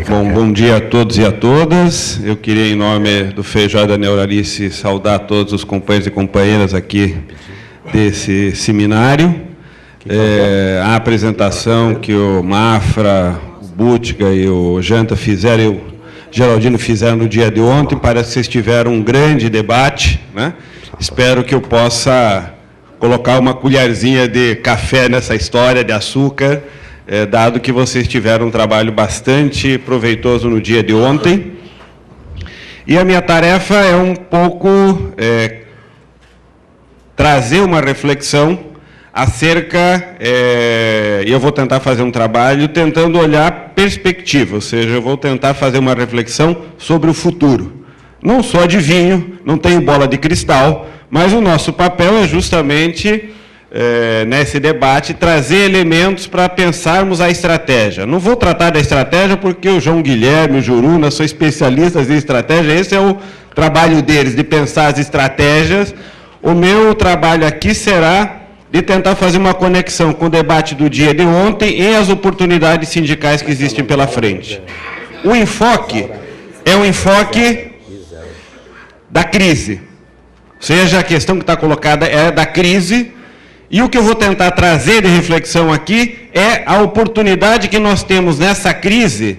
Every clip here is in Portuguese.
Bom dia a todos e a todas. Eu queria, em nome do FEJA da Neuralice, saudar todos os companheiros e companheiras aqui desse seminário. A apresentação que o Mafra, o Bútica e o Janta fizeram, e o Geraldino fizeram no dia de ontem, parece que vocês tiveram um grande debate, né? Espero que eu possa colocar uma colherzinha de café nessa história, de açúcar, dado que vocês tiveram um trabalho bastante proveitoso no dia de ontem. E a minha tarefa é um pouco trazer uma reflexão acerca, e eu vou tentar fazer um trabalho tentando olhar perspectiva, ou seja, eu vou tentar fazer uma reflexão sobre o futuro. Não sou adivinho, não tenho bola de cristal, mas o nosso papel é justamente, nesse debate, trazer elementos para pensarmos a estratégia. Não vou tratar da estratégia porque o João Guilherme, o Juruna, são especialistas em estratégia, esse é o trabalho deles, de pensar as estratégias. O meu trabalho aqui será de tentar fazer uma conexão com o debate do dia de ontem e as oportunidades sindicais que existem pela frente. O enfoque é um enfoque da crise, ou seja, a questão que está colocada é da crise, e o que eu vou tentar trazer de reflexão aqui é a oportunidade que nós temos nessa crise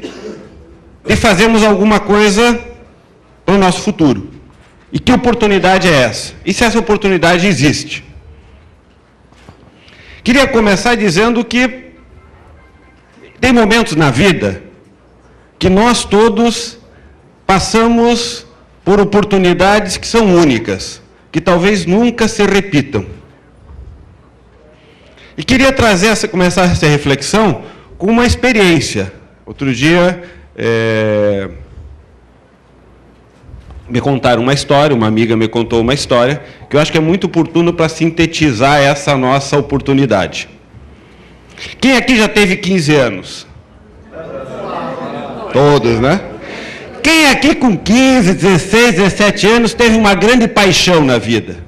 de fazermos alguma coisa para o nosso futuro. E que oportunidade é essa? E se essa oportunidade existe? Queria começar dizendo que tem momentos na vida que nós todos passamos por oportunidades que são únicas, que talvez nunca se repitam. E queria começar essa reflexão com uma experiência. Outro dia, me contaram uma história, uma amiga me contou uma história, que eu acho que é muito oportuno para sintetizar essa nossa oportunidade. Quem aqui já teve 15 anos? Todos, né? Quem aqui com 15, 16, 17 anos teve uma grande paixão na vida?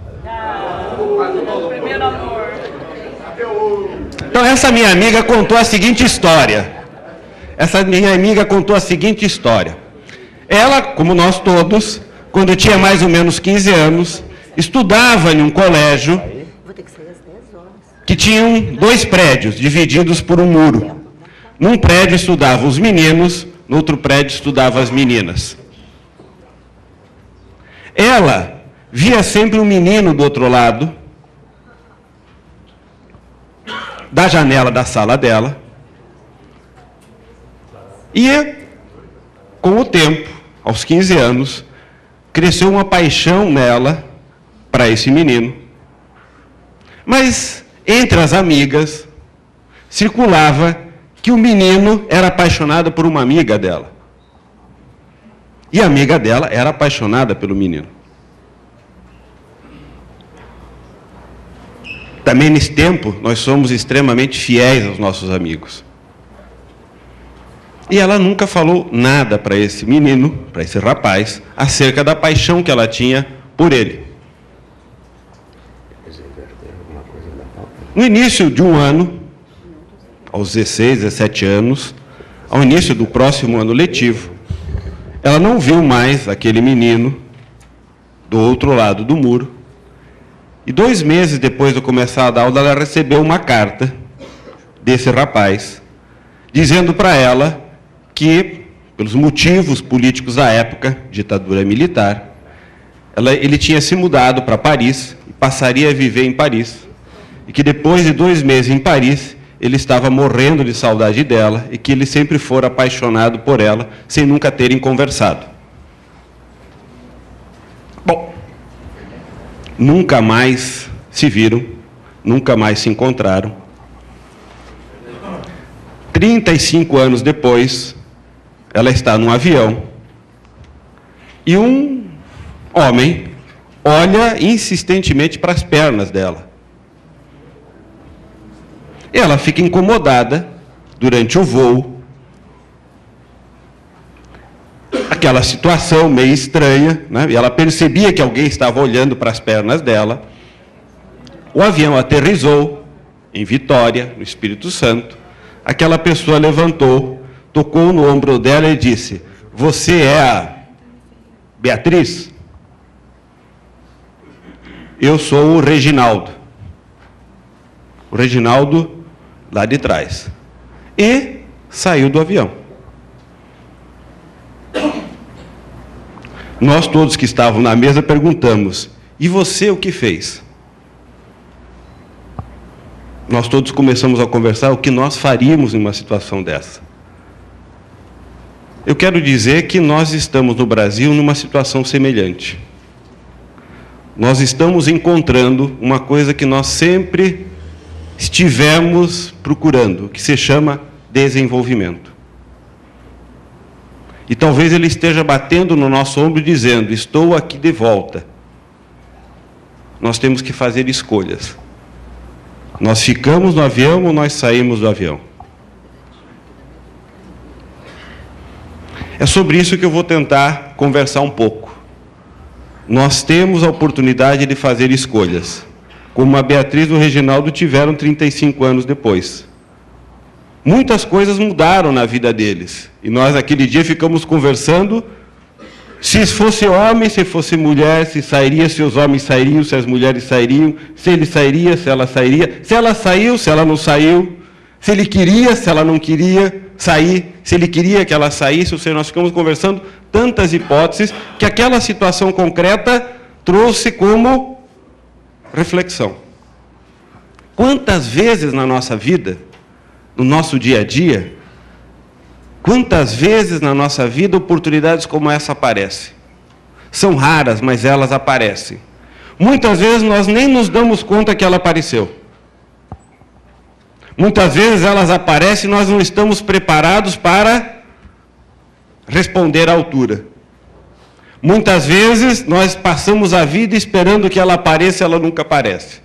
Então, essa minha amiga contou a seguinte história. Ela, como nós todos, quando tinha mais ou menos 15 anos, estudava em um colégio que tinham 2 prédios, divididos por um muro. Num prédio estudavam os meninos, no outro prédio estudavam as meninas. Ela via sempre um menino do outro lado, da janela da sala dela, e, com o tempo, aos 15 anos, cresceu uma paixão nela para esse menino. Mas, entre as amigas, circulava que o menino era apaixonado por uma amiga dela. E a amiga dela era apaixonada pelo menino. Também, nesse tempo, nós somos extremamente fiéis aos nossos amigos. E ela nunca falou nada para esse menino, para esse rapaz, acerca da paixão que ela tinha por ele. No início de um ano, aos 16, 17 anos, ao início do próximo ano letivo, ela não viu mais aquele menino do outro lado do muro. E 2 meses depois de começar a dar aula, ela recebeu uma carta desse rapaz, dizendo para ela que, pelos motivos políticos da época, ditadura militar, ele tinha se mudado para Paris e passaria a viver em Paris, e que depois de 2 meses em Paris, ele estava morrendo de saudade dela e que ele sempre fora apaixonado por ela, sem nunca terem conversado. Bom, nunca mais se viram, nunca mais se encontraram. 35 anos depois, ela está num avião e um homem olha insistentemente para as pernas dela. Ela fica incomodada durante o voo. Aquela situação meio estranha, né? E ela percebia que alguém estava olhando para as pernas dela. O avião aterrissou em Vitória, no Espírito Santo. Aquela pessoa levantou, tocou no ombro dela e disse: "Você é a Beatriz?" "Eu sou o Reginaldo." O Reginaldo lá de trás. E saiu do avião. Nós todos que estavam na mesa perguntamos: "E você o que fez?" Nós todos começamos a conversar o que nós faríamos em uma situação dessa. Eu quero dizer que nós estamos no Brasil numa situação semelhante. Nós estamos encontrando uma coisa que nós sempre estivemos procurando, que se chama desenvolvimento. E talvez ele esteja batendo no nosso ombro dizendo: "Estou aqui de volta." Nós temos que fazer escolhas. Nós ficamos no avião ou nós saímos do avião? É sobre isso que eu vou tentar conversar um pouco. Nós temos a oportunidade de fazer escolhas, como a Beatriz e o Reginaldo tiveram 35 anos depois. Muitas coisas mudaram na vida deles. E nós, aquele dia, ficamos conversando se fosse homem, se fosse mulher, se sairia, se os homens sairiam, se as mulheres sairiam, se ele sairia, se ela sairia, se ela saiu, se ela não saiu, se ele queria, se ela não queria sair, se ele queria que ela saísse. Ou seja, nós ficamos conversando tantas hipóteses que aquela situação concreta trouxe como reflexão. Quantas vezes na nossa vida, no nosso dia a dia, quantas vezes na nossa vida oportunidades como essa aparecem? São raras, mas elas aparecem. Muitas vezes nós nem nos damos conta que ela apareceu. Muitas vezes elas aparecem e nós não estamos preparados para responder à altura. Muitas vezes nós passamos a vida esperando que ela apareça e ela nunca aparece.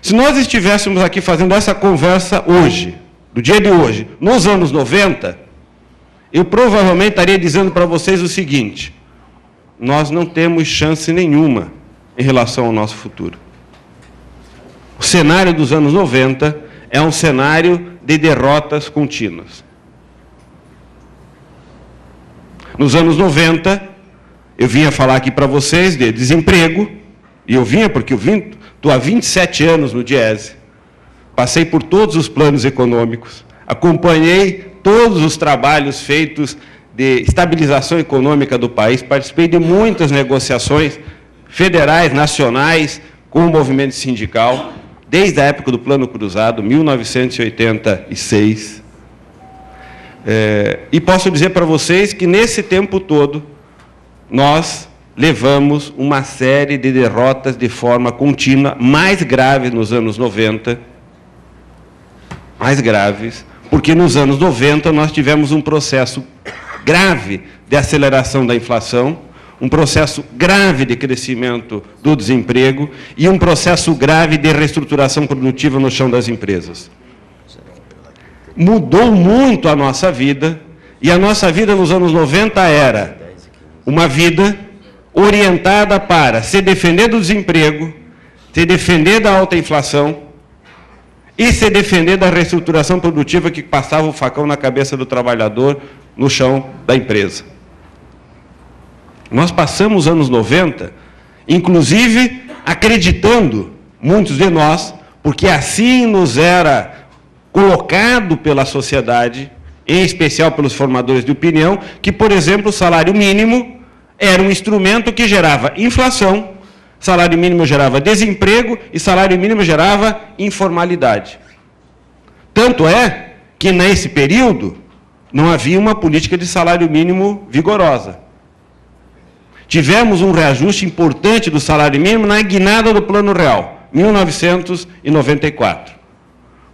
Se nós estivéssemos aqui fazendo essa conversa hoje, do dia de hoje, nos anos 90, eu provavelmente estaria dizendo para vocês o seguinte: nós não temos chance nenhuma em relação ao nosso futuro. O cenário dos anos 90 é um cenário de derrotas contínuas. Nos anos 90, eu vinha falar aqui para vocês de desemprego, e eu vinha porque estou há 27 anos no Diese, passei por todos os planos econômicos, acompanhei todos os trabalhos feitos de estabilização econômica do país, participei de muitas negociações federais, nacionais, com o movimento sindical, desde a época do Plano Cruzado, 1986. E posso dizer para vocês que, nesse tempo todo, nós levamos uma série de derrotas de forma contínua, mais graves nos anos 90, mais graves, porque nos anos 90 nós tivemos um processo grave de aceleração da inflação, um processo grave de crescimento do desemprego e um processo grave de reestruturação produtiva no chão das empresas. Mudou muito a nossa vida, e a nossa vida nos anos 90 era uma vida orientada para se defender do desemprego, se defender da alta inflação e se defender da reestruturação produtiva que passava o facão na cabeça do trabalhador no chão da empresa. Nós passamos os anos 90, inclusive acreditando, muitos de nós, porque assim nos era colocado pela sociedade, em especial pelos formadores de opinião, que, por exemplo, o salário mínimo era um instrumento que gerava inflação, salário mínimo gerava desemprego e salário mínimo gerava informalidade. Tanto é que, nesse período, não havia uma política de salário mínimo vigorosa. Tivemos um reajuste importante do salário mínimo na guinada do Plano Real, 1994,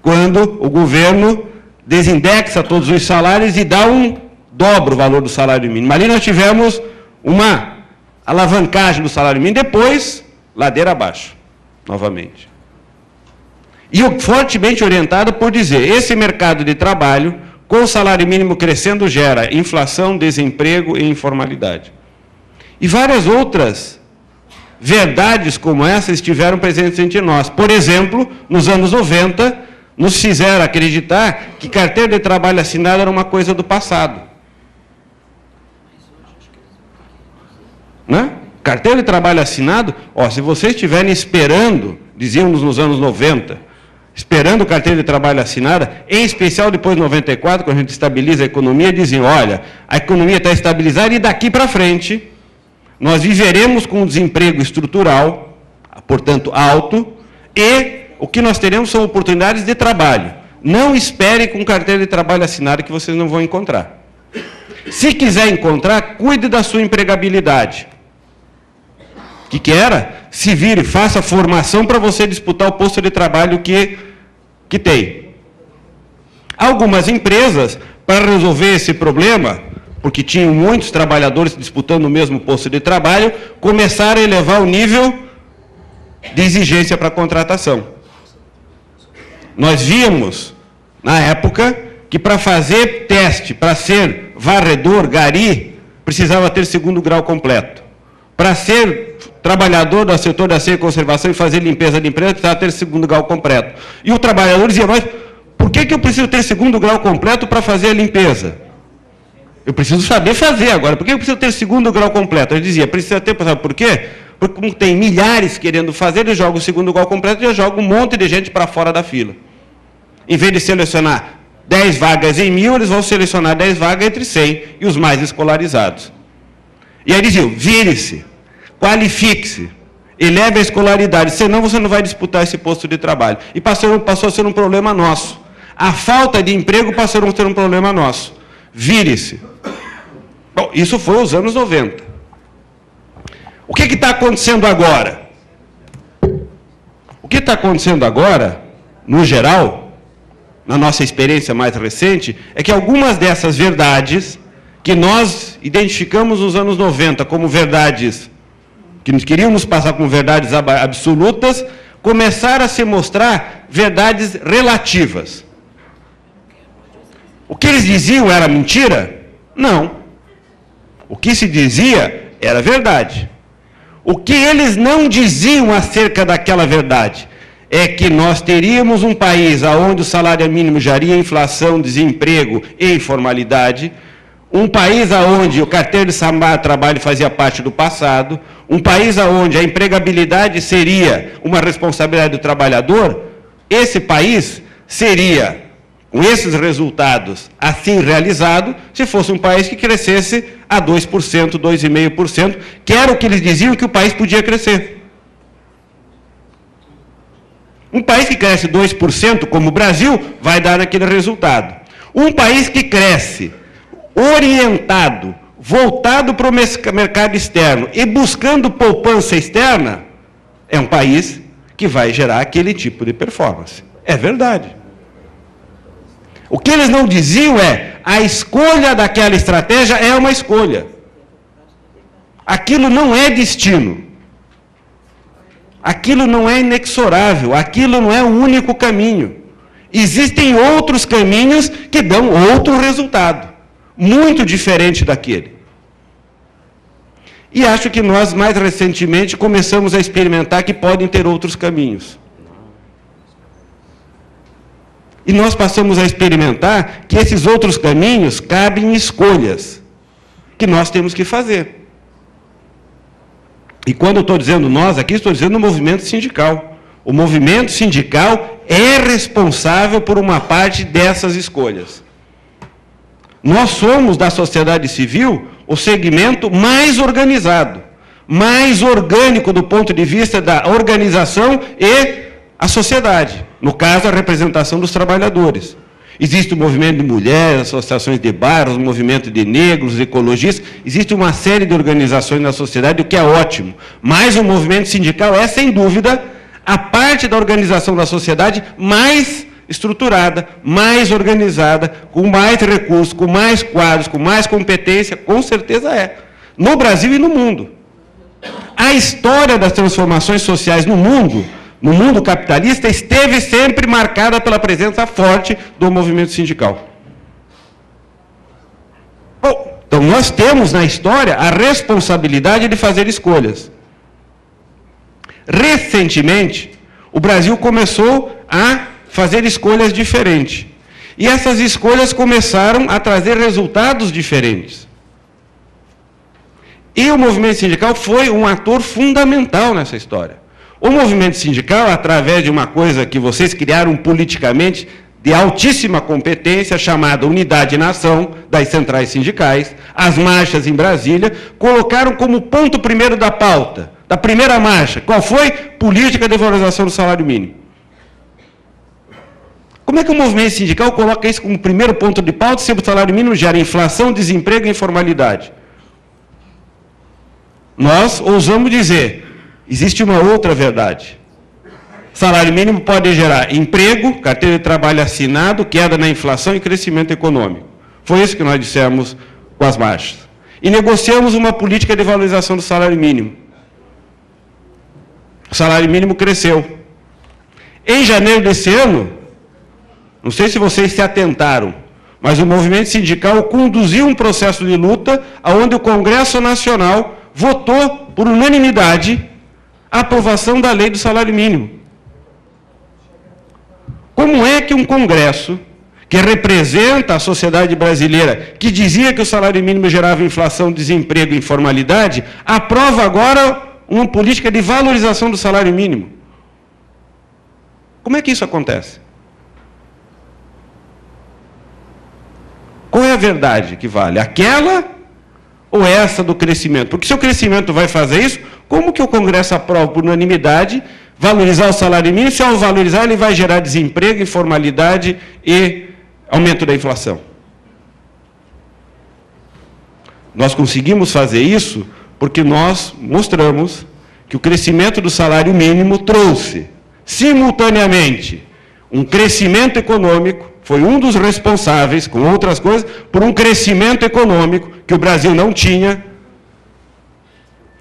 quando o governo desindexa todos os salários e dobra o valor do salário mínimo. Ali nós tivemos uma alavancagem do salário mínimo, depois, ladeira abaixo, novamente. E fortemente orientado por dizer, esse mercado de trabalho, com o salário mínimo crescendo, gera inflação, desemprego e informalidade. E várias outras verdades como essa estiveram presentes entre nós. Por exemplo, nos anos 90, nos fizeram acreditar que carteira de trabalho assinada era uma coisa do passado. Né? Carteira de trabalho assinado, ó, se vocês estiverem esperando, dizíamos nos anos 90, esperando carteira de trabalho assinada, em especial depois de 94, quando a gente estabiliza a economia, diziam, olha, a economia está estabilizada e daqui para frente nós viveremos com um desemprego estrutural, portanto alto, e o que nós teremos são oportunidades de trabalho. Não espere com carteira de trabalho assinada que vocês não vão encontrar. Se quiser encontrar, cuide da sua empregabilidade. O que era? Se vire, faça formação para você disputar o posto de trabalho que tem. Algumas empresas, para resolver esse problema, porque tinham muitos trabalhadores disputando o mesmo posto de trabalho, começaram a elevar o nível de exigência para a contratação. Nós víamos, na época, que para fazer teste, para ser varredor, gari, precisava ter 2º grau completo. Para ser trabalhador do setor da e conservação e fazer limpeza de empresa, precisava ter 2º grau completo. E o trabalhador dizia, mas por que eu preciso ter 2º grau completo para fazer a limpeza? Eu preciso saber fazer agora. Por que eu preciso ter 2º grau completo? Ele dizia, precisa ter, sabe por quê? Porque como tem milhares querendo fazer, eles jogam o 2º grau completo e já jogam um monte de gente para fora da fila. Em vez de selecionar 10 vagas em 1000, eles vão selecionar 10 vagas entre 100 e os mais escolarizados. E aí diziam, vire-se, qualifique-se, eleve a escolaridade, senão você não vai disputar esse posto de trabalho. E passou a ser um problema nosso. A falta de emprego passou a ser um problema nosso. Vire-se. Bom, isso foi os anos 90. O que está acontecendo agora? O que está acontecendo agora, no geral, na nossa experiência mais recente, é que algumas dessas verdades que nós identificamos nos anos 90 como verdades, que nós queríamos passar como verdades absolutas, começaram a se mostrar verdades relativas. O que eles diziam era mentira? Não. O que se dizia era verdade. O que eles não diziam acerca daquela verdade é que nós teríamos um país onde o salário mínimo geraria inflação, desemprego e informalidade, um país onde o carteiro de trabalho fazia parte do passado, um país onde a empregabilidade seria uma responsabilidade do trabalhador. Esse país seria, com esses resultados assim realizado, se fosse um país que crescesse a 2%, 2,5%, que era o que eles diziam que o país podia crescer. Um país que cresce 2%, como o Brasil, vai dar aquele resultado. Um país que cresce orientado, voltado para o mercado externo e buscando poupança externa, é um país que vai gerar aquele tipo de performance. É verdade. O que eles não diziam é, a escolha daquela estratégia é uma escolha. Aquilo não é destino. Aquilo não é inexorável, aquilo não é o único caminho. Existem outros caminhos que dão outro resultado, muito diferente daquele. E acho que nós, mais recentemente, começamos a experimentar que podem ter outros caminhos. E nós passamos a experimentar que esses outros caminhos cabem escolhas que nós temos que fazer. E quando eu estou dizendo nós, aqui estou dizendo o movimento sindical. O movimento sindical é responsável por uma parte dessas escolhas. Nós somos, da sociedade civil, o segmento mais organizado, mais orgânico do ponto de vista da organização e a sociedade. No caso, a representação dos trabalhadores. Existe o movimento de mulheres, associações de bairros, o movimento de negros, ecologistas, existe uma série de organizações na sociedade, o que é ótimo. Mas o movimento sindical é, sem dúvida, a parte da organização da sociedade mais estruturada, mais organizada, com mais recursos, com mais quadros, com mais competência, com certeza é. No Brasil e no mundo. A história das transformações sociais no mundo capitalista, esteve sempre marcada pela presença forte do movimento sindical. Bom, então nós temos na história a responsabilidade de fazer escolhas. Recentemente, o Brasil começou a fazer escolhas diferentes. E essas escolhas começaram a trazer resultados diferentes. E o movimento sindical foi um ator fundamental nessa história. O movimento sindical, através de uma coisa que vocês criaram politicamente, de altíssima competência, chamada Unidade na Ação, das centrais sindicais, as marchas em Brasília, colocaram como ponto primeiro da pauta, da primeira marcha, qual foi? Política de valorização do salário mínimo. Como é que o movimento sindical coloca isso como primeiro ponto de pauta, se o salário mínimo gera inflação, desemprego e informalidade? Nós ousamos dizer, existe uma outra verdade. Salário mínimo pode gerar emprego, carteira de trabalho assinado, queda na inflação e crescimento econômico. Foi isso que nós dissemos com as marchas. E negociamos uma política de valorização do salário mínimo. O salário mínimo cresceu. Em janeiro desse ano, não sei se vocês se atentaram, mas o movimento sindical conduziu um processo de luta onde o Congresso Nacional votou por unanimidade a aprovação da lei do salário mínimo. Como é que um Congresso, que representa a sociedade brasileira, que dizia que o salário mínimo gerava inflação, desemprego e informalidade, aprova agora uma política de valorização do salário mínimo? Como é que isso acontece? Qual é a verdade que vale? Aquela ou essa do crescimento? Porque se o crescimento vai fazer isso, como que o Congresso aprova por unanimidade valorizar o salário mínimo? Se ao valorizar, ele vai gerar desemprego, informalidade e aumento da inflação. Nós conseguimos fazer isso porque nós mostramos que o crescimento do salário mínimo trouxe, simultaneamente, um crescimento econômico, foi um dos responsáveis, com outras coisas, por um crescimento econômico que o Brasil não tinha.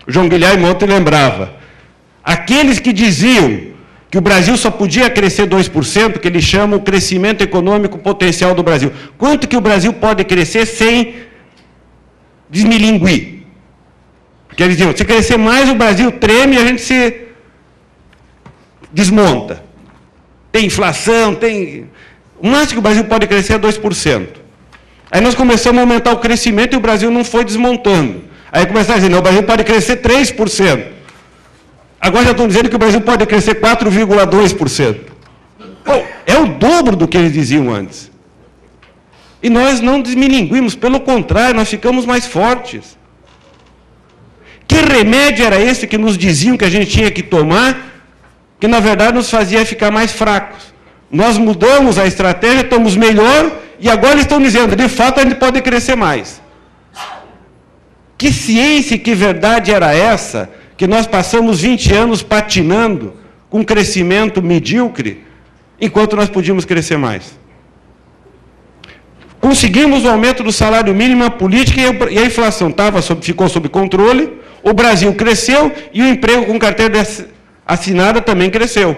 O João Guilherme ontem lembrava, aqueles que diziam que o Brasil só podia crescer 2%, que eles chamam o crescimento econômico potencial do Brasil. Quanto que o Brasil pode crescer sem desmilinguir? Porque eles diziam, se crescer mais, o Brasil treme e a gente se desmonta. Tem inflação, tem... O máximo que o Brasil pode crescer é 2%. Aí nós começamos a aumentar o crescimento e o Brasil não foi desmontando. Aí começaram a dizer, não, o Brasil pode crescer 3%. Agora já estão dizendo que o Brasil pode crescer 4,2%. Bom, é o dobro do que eles diziam antes. E nós não desmilinguimos, pelo contrário, nós ficamos mais fortes. Que remédio era esse que nos diziam que a gente tinha que tomar, que na verdade nos fazia ficar mais fracos? Nós mudamos a estratégia, estamos melhor, e agora eles estão dizendo, de fato a gente pode crescer mais. Que ciência e que verdade era essa, que nós passamos 20 anos patinando com crescimento medíocre, enquanto nós podíamos crescer mais? Conseguimos o aumento do salário mínimo, a política e a inflação ficou sob controle, o Brasil cresceu e o emprego com carteira assinada também cresceu.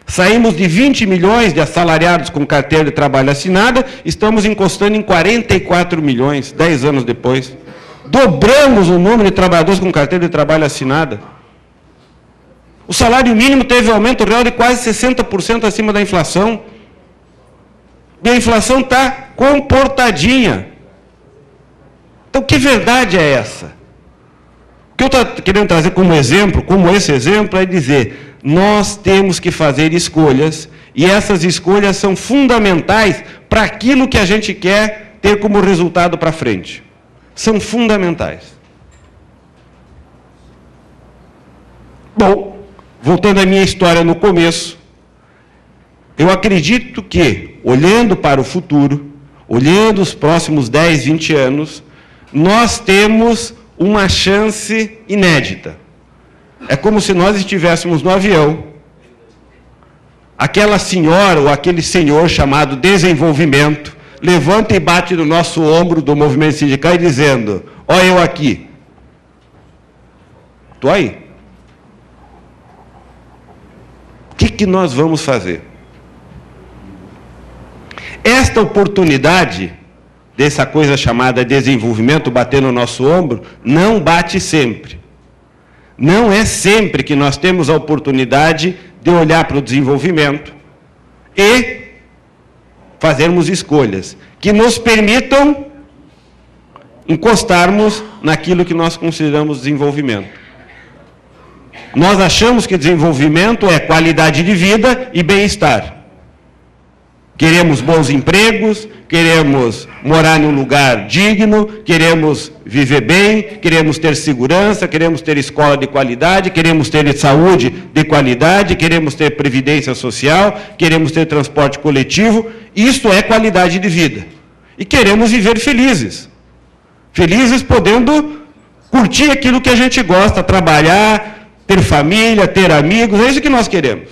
Saímos de 20 milhões de assalariados com carteira de trabalho assinada, estamos encostando em 44 milhões, 10 anos depois. Dobramos o número de trabalhadores com carteira de trabalho assinada. O salário mínimo teve aumento real de quase 60% acima da inflação. E a inflação está comportadinha. Então, que verdade é essa? O que eu estou querendo trazer como exemplo, como esse exemplo, é dizer, nós temos que fazer escolhas, e essas escolhas são fundamentais para aquilo que a gente quer ter como resultado para frente. São fundamentais. Bom, voltando à minha história no começo, eu acredito que, olhando para o futuro, olhando os próximos 10, 20 anos, nós temos uma chance inédita. É como se nós estivéssemos no avião, aquela senhora ou aquele senhor chamado desenvolvimento, levanta e bate no nosso ombro do movimento sindical e dizendo, ó eu aqui. Estou aí. O que nós vamos fazer? Esta oportunidade, dessa coisa chamada desenvolvimento, bater no nosso ombro, não bate sempre. Não é sempre que nós temos a oportunidade de olhar para o desenvolvimento, e fazermos escolhas que nos permitam encostarmos naquilo que nós consideramos desenvolvimento. Nós achamos que desenvolvimento é qualidade de vida e bem-estar. Queremos bons empregos, queremos morar em um lugar digno, queremos viver bem, queremos ter segurança, queremos ter escola de qualidade, queremos ter saúde de qualidade, queremos ter previdência social, queremos ter transporte coletivo. Isso é qualidade de vida. E queremos viver felizes. Felizes podendo curtir aquilo que a gente gosta, trabalhar, ter família, ter amigos, é isso que nós queremos.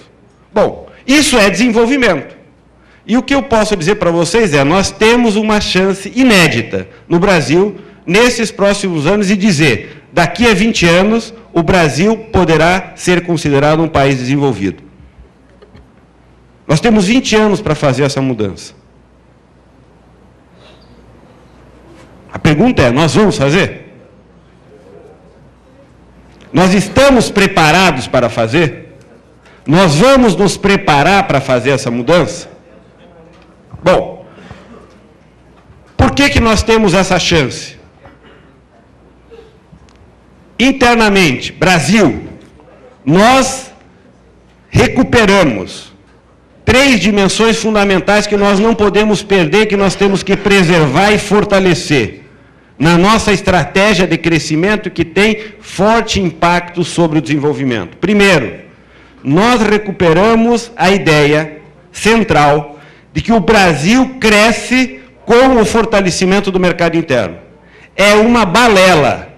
Bom, isso é desenvolvimento. E o que eu posso dizer para vocês é, nós temos uma chance inédita no Brasil, nesses próximos anos, e dizer, daqui a 20 anos, o Brasil poderá ser considerado um país desenvolvido. Nós temos 20 anos para fazer essa mudança. A pergunta é, nós vamos fazer? Nós estamos preparados para fazer? Nós vamos nos preparar para fazer essa mudança? Bom, por que nós temos essa chance? Internamente, Brasil, nós recuperamos 3 dimensões fundamentais que nós não podemos perder, que nós temos que preservar e fortalecer na nossa estratégia de crescimento, que tem forte impacto sobre o desenvolvimento. Primeiro, nós recuperamos a ideia central de que o Brasil cresce com o fortalecimento do mercado interno. É uma balela,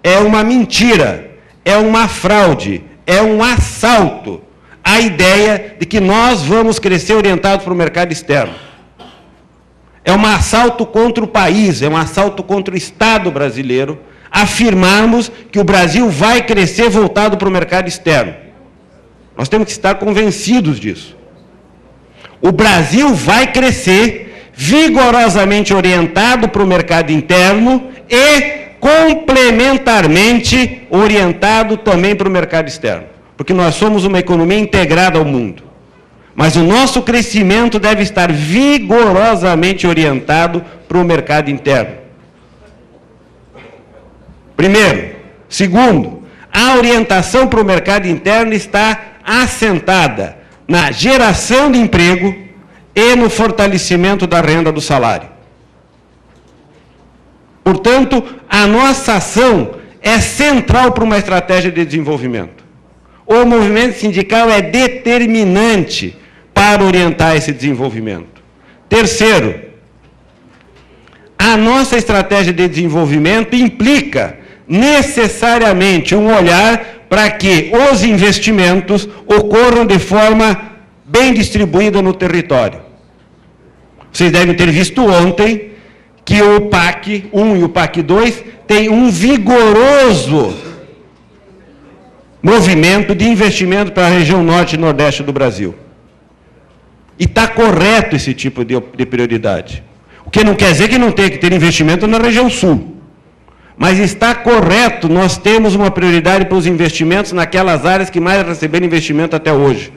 é uma mentira, é uma fraude, é um assalto à ideia de que nós vamos crescer orientados para o mercado externo. É um assalto contra o país, é um assalto contra o Estado brasileiro, afirmarmos que o Brasil vai crescer voltado para o mercado externo. Nós temos que estar convencidos disso. O Brasil vai crescer vigorosamente orientado para o mercado interno e complementarmente orientado também para o mercado externo. Porque nós somos uma economia integrada ao mundo. Mas o nosso crescimento deve estar vigorosamente orientado para o mercado interno. Primeiro. Segundo, a orientação para o mercado interno está assentada na geração de emprego e no fortalecimento da renda do salário. Portanto, a nossa ação é central para uma estratégia de desenvolvimento. O movimento sindical é determinante para orientar esse desenvolvimento. Terceiro, a nossa estratégia de desenvolvimento implica necessariamente um olhar para que os investimentos ocorram de forma bem distribuída no território. Vocês devem ter visto ontem que o PAC 1 e o PAC 2 têm um vigoroso movimento de investimento para a região norte e nordeste do Brasil. E está correto esse tipo de prioridade. O que não quer dizer que não tem que ter investimento na região sul. Mas está correto, nós temos uma prioridade para os investimentos naquelas áreas que mais receberam investimento até hoje.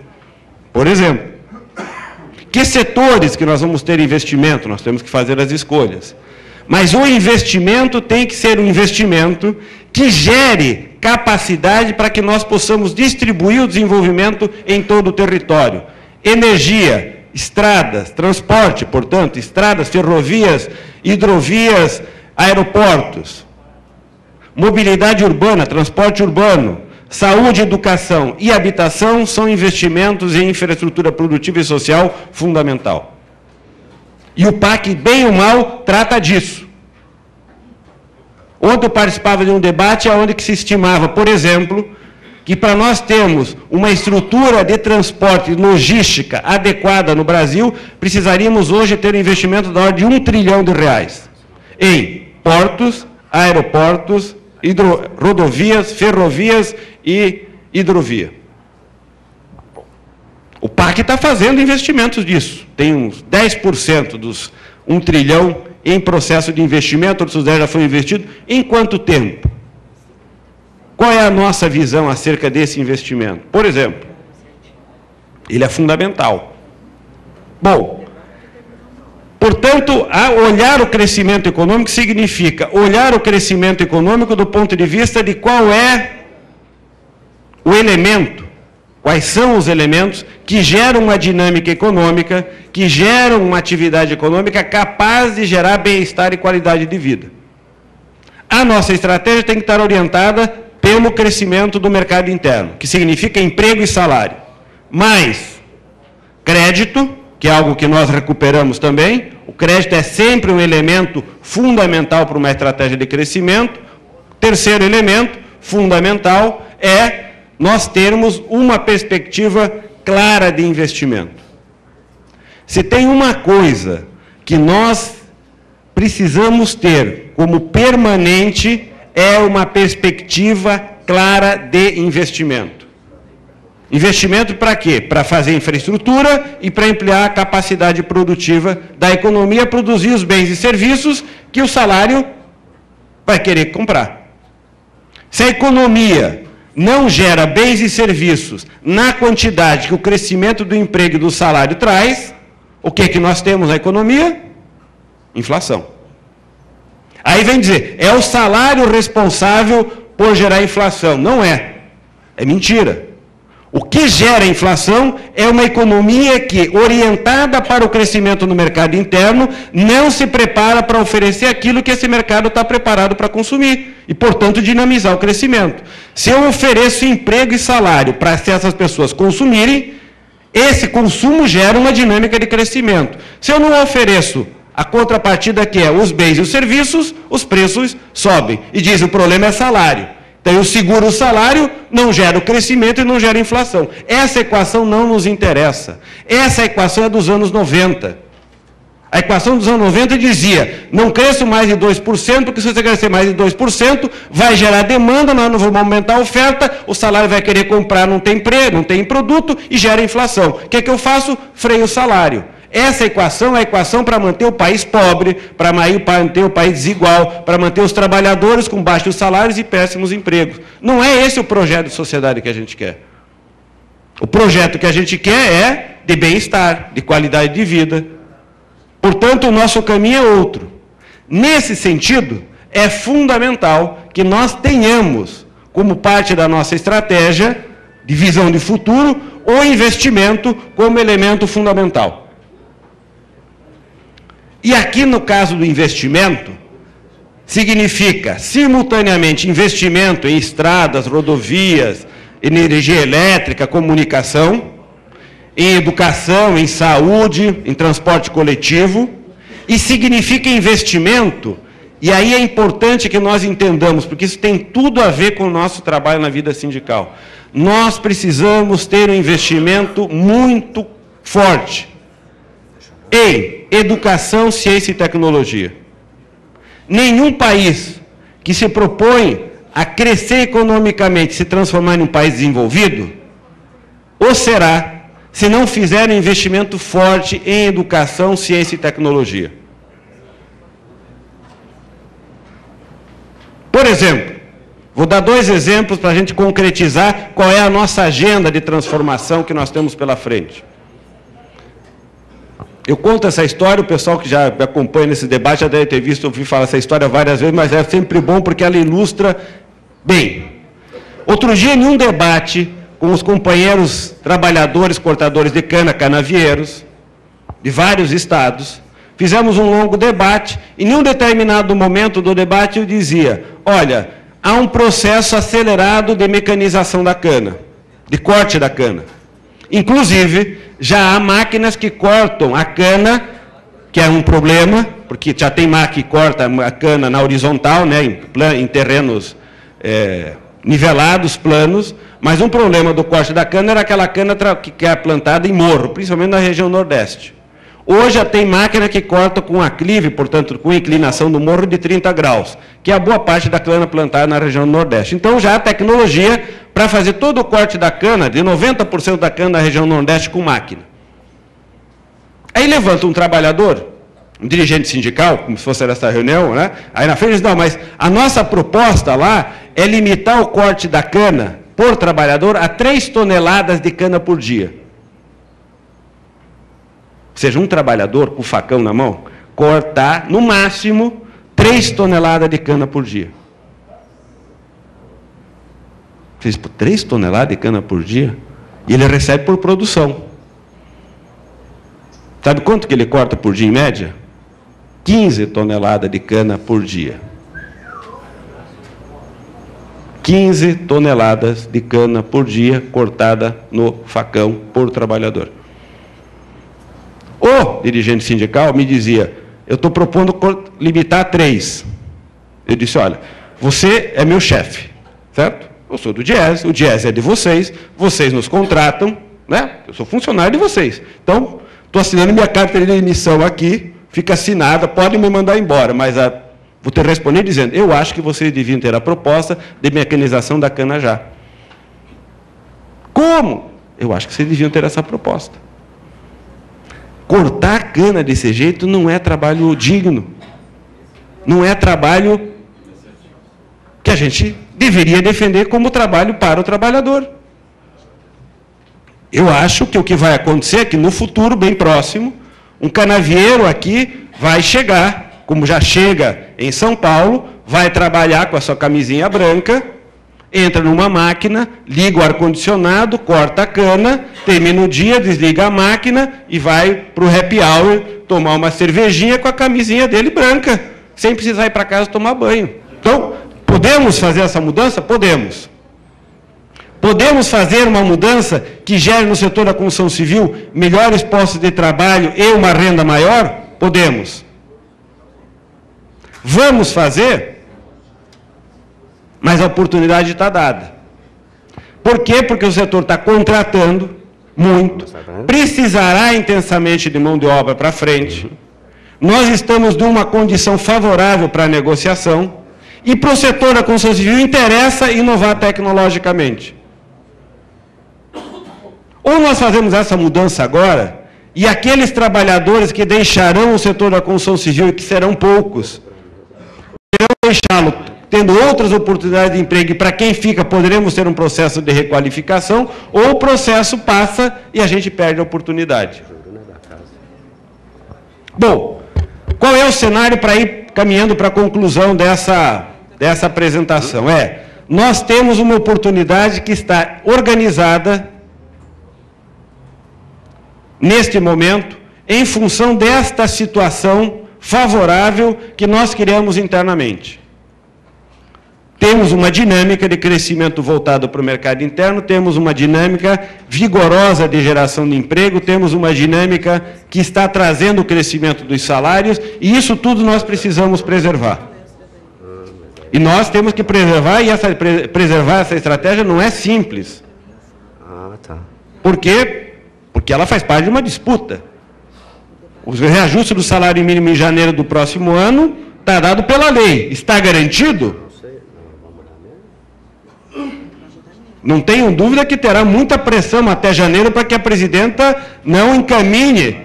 Por exemplo, que setores que nós vamos ter investimento? Nós temos que fazer as escolhas. Mas o investimento tem que ser um investimento que gere capacidade para que nós possamos distribuir o desenvolvimento em todo o território. Energia, estradas, transporte, portanto, estradas, ferrovias, hidrovias, aeroportos. Mobilidade urbana, transporte urbano, saúde, educação e habitação são investimentos em infraestrutura produtiva e social fundamental. E o PAC, bem ou mal, trata disso. Ontem eu participava de um debate onde que se estimava, por exemplo, que para nós termos uma estrutura de transporte e logística adequada no Brasil, precisaríamos hoje ter um investimento da ordem de R$1 trilhão em portos, aeroportos, rodovias, ferrovias e hidrovia. O PAC está fazendo investimentos disso. Tem uns 10% dos 1 trilhão em processo de investimento, outros 10 já foram investidos. Em quanto tempo? Qual é a nossa visão acerca desse investimento? Por exemplo, ele é fundamental. Bom, portanto, olhar o crescimento econômico significa olhar o crescimento econômico do ponto de vista de qual é o elemento, quais são os elementos que geram uma dinâmica econômica, que geram uma atividade econômica capaz de gerar bem-estar e qualidade de vida. A nossa estratégia tem que estar orientada pelo crescimento do mercado interno, que significa emprego e salário, mais crédito, que é algo que nós recuperamos também. O crédito é sempre um elemento fundamental para uma estratégia de crescimento. Terceiro elemento fundamental é nós termos uma perspectiva clara de investimento. Se tem uma coisa que nós precisamos ter como permanente, é uma perspectiva clara de investimento. Investimento para quê? Para fazer infraestrutura e para ampliar a capacidade produtiva da economia, produzir os bens e serviços que o salário vai querer comprar. Se a economia não gera bens e serviços na quantidade que o crescimento do emprego e do salário traz, o que é que nós temos na economia? Inflação. Aí vem dizer, é o salário responsável por gerar inflação. Não é. É mentira. O que gera inflação é uma economia que, orientada para o crescimento no mercado interno, não se prepara para oferecer aquilo que esse mercado está preparado para consumir e, portanto, dinamizar o crescimento. Se eu ofereço emprego e salário para essas pessoas consumirem, esse consumo gera uma dinâmica de crescimento. Se eu não ofereço a contrapartida, que é os bens e os serviços, os preços sobem. E diz, o problema é salário. Então, eu seguro o salário, não gera o crescimento e não gera inflação. Essa equação não nos interessa. Essa equação é dos anos 90. A equação dos anos 90 dizia, não cresço mais de 2%, porque se você crescer mais de 2%, vai gerar demanda, nós não vamos aumentar a oferta, o salário vai querer comprar, não tem produto e gera inflação. O que é que eu faço? Freio o salário. Essa equação é a equação para manter o país pobre, para manter o país desigual, para manter os trabalhadores com baixos salários e péssimos empregos. Não é esse o projeto de sociedade que a gente quer. O projeto que a gente quer é de bem-estar, de qualidade de vida. Portanto, o nosso caminho é outro. Nesse sentido, é fundamental que nós tenhamos, como parte da nossa estratégia de visão de futuro, o investimento como elemento fundamental. E aqui, no caso do investimento, significa, simultaneamente, investimento em estradas, rodovias, energia elétrica, comunicação, em educação, em saúde, em transporte coletivo, e significa investimento, e aí é importante que nós entendamos, porque isso tem tudo a ver com o nosso trabalho na vida sindical. Nós precisamos ter um investimento muito forte em educação, ciência e tecnologia. Nenhum país que se propõe a crescer economicamente, se transformar em um país desenvolvido, ou será, se não fizer um investimento forte em educação, ciência e tecnologia. Por exemplo, vou dar 2 exemplos para a gente concretizar qual é a nossa agenda de transformação que nós temos pela frente. Eu conto essa história, o pessoal que já me acompanha nesse debate já deve ter visto, ouvi falar essa história várias vezes, mas é sempre bom porque ela ilustra bem. Outro dia, em um debate com os companheiros trabalhadores, cortadores de cana, canavieiros, de vários estados, fizemos um longo debate, e em um determinado momento do debate eu dizia, olha, há um processo acelerado de mecanização da cana, de corte da cana. Inclusive, já há máquinas que cortam a cana, que é um problema, porque já tem máquina que corta a cana na horizontal, né, em terrenos nivelados, planos, mas um problema do corte da cana era aquela cana que é plantada em morro, principalmente na região nordeste. Hoje já tem máquina que corta com aclive, portanto, com inclinação do morro de 30 graus, que é a boa parte da cana plantada na região nordeste. Então já há tecnologia para fazer todo o corte da cana, de 90% da cana na região nordeste, com máquina. Aí levanta um trabalhador, um dirigente sindical, como se fosse essa reunião, né? Aí na frente diz, não, mas a nossa proposta lá é limitar o corte da cana por trabalhador a 3 toneladas de cana por dia. seja, um trabalhador com o facão na mão, cortar, no máximo, 3 toneladas de cana por dia. Fez 3 toneladas de cana por dia? E ele recebe por produção. Sabe quanto que ele corta por dia, em média? 15 toneladas de cana por dia. 15 toneladas de cana por dia cortada no facão por trabalhador. O dirigente sindical me dizia, eu estou propondo limitar a 3. Eu disse, olha, você é meu chefe, certo? Eu sou do Diese, o Diese é de vocês nos contratam, né? Eu sou funcionário de vocês. Então, estou assinando minha carta de demissão aqui, fica assinada, podem me mandar embora, mas vou ter respondido dizendo, eu acho que vocês deviam ter a proposta de mecanização da cana já. Como? Eu acho que vocês deviam ter essa proposta. Cortar a cana desse jeito não é trabalho digno. Não é trabalho que a gente deveria defender como trabalho para o trabalhador. Eu acho que o que vai acontecer é que no futuro, bem próximo, um canavieiro aqui vai chegar, como já chega em São Paulo, vai trabalhar com a sua camisinha branca, entra numa máquina, liga o ar-condicionado, corta a cana, termina o dia, desliga a máquina e vai para o happy hour tomar uma cervejinha com a camisinha dele branca, sem precisar ir para casa tomar banho. Então, podemos fazer essa mudança? Podemos. Podemos fazer uma mudança que gere no setor da construção civil melhores postos de trabalho e uma renda maior? Podemos. Vamos fazer? Mas a oportunidade está dada. Por quê? Porque o setor está contratando muito, precisará intensamente de mão de obra para frente. Nós estamos numa condição favorável para a negociação e para o setor da construção civil interessa inovar tecnologicamente. Ou nós fazemos essa mudança agora e aqueles trabalhadores que deixarão o setor da construção civil, e que serão poucos, irão deixá-lo tendo outras oportunidades de emprego, e para quem fica poderemos ter um processo de requalificação, ou o processo passa e a gente perde a oportunidade. Bom, qual é o cenário para ir caminhando para a conclusão dessa apresentação? Nós temos uma oportunidade que está organizada neste momento, em função desta situação favorável que nós criamos internamente. Temos uma dinâmica de crescimento voltado para o mercado interno, temos uma dinâmica vigorosa de geração de emprego, temos uma dinâmica que está trazendo o crescimento dos salários, e isso tudo nós precisamos preservar. E nós temos que preservar, e preservar essa estratégia não é simples. Por quê? Porque ela faz parte de uma disputa. O reajuste do salário mínimo em janeiro do próximo ano está dado pela lei. Está garantido? Não tenho dúvida que terá muita pressão até janeiro para que a presidenta não encaminhe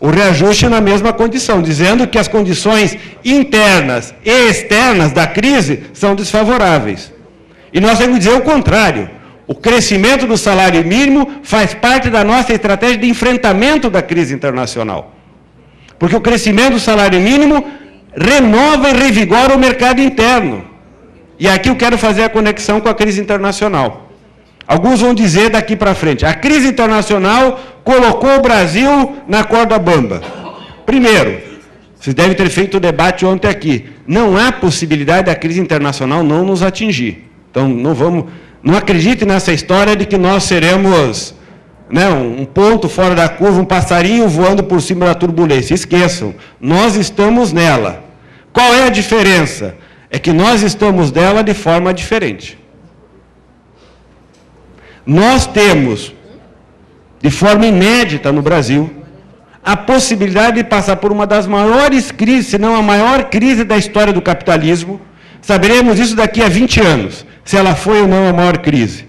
o reajuste na mesma condição, dizendo que as condições internas e externas da crise são desfavoráveis. E nós temos que dizer o contrário. O crescimento do salário mínimo faz parte da nossa estratégia de enfrentamento da crise internacional. Porque o crescimento do salário mínimo renova e revigora o mercado interno. E aqui eu quero fazer a conexão com a crise internacional. Alguns vão dizer daqui para frente, a crise internacional colocou o Brasil na corda bamba. Primeiro, vocês devem ter feito o debate ontem aqui, não há possibilidade da crise internacional não nos atingir. Então, não acredite nessa história de que nós seremos, né, um ponto fora da curva, um passarinho voando por cima da turbulência. Esqueçam, nós estamos nela. Qual é a diferença? É que nós estamos nela de forma diferente. Nós temos, de forma inédita no Brasil, a possibilidade de passar por uma das maiores crises, se não a maior crise da história do capitalismo. Saberemos isso daqui a 20 anos, se ela foi ou não a maior crise.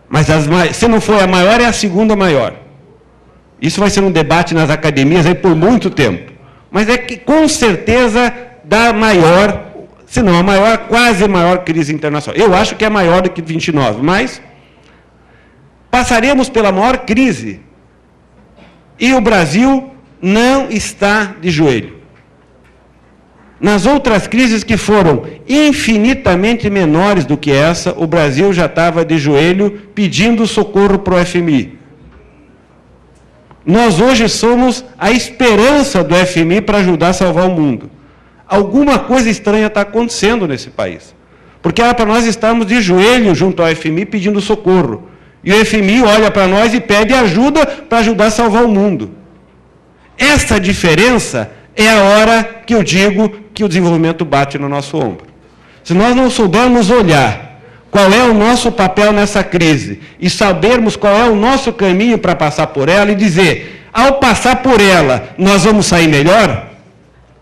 Mas se não foi a maior, é a segunda maior. Isso vai ser um debate nas academias aí por muito tempo. Mas é que, com certeza, da maior, se não a maior, quase a maior crise internacional. Eu acho que é maior do que 29, mas passaremos pela maior crise E o Brasil não está de joelho. Nas outras crises que foram infinitamente menores do que essa, o Brasil já estava de joelho pedindo socorro para o FMI. Nós hoje somos a esperança do FMI para ajudar a salvar o mundo. Alguma coisa estranha está acontecendo nesse país. Porque era para nós estarmos de joelho junto ao FMI pedindo socorro. E o FMI olha para nós e pede ajuda para ajudar a salvar o mundo. Essa diferença é a hora que eu digo que o desenvolvimento bate no nosso ombro. Se nós não soubermos olhar qual é o nosso papel nessa crise e sabermos qual é o nosso caminho para passar por ela e dizer, ao passar por ela, nós vamos sair melhor,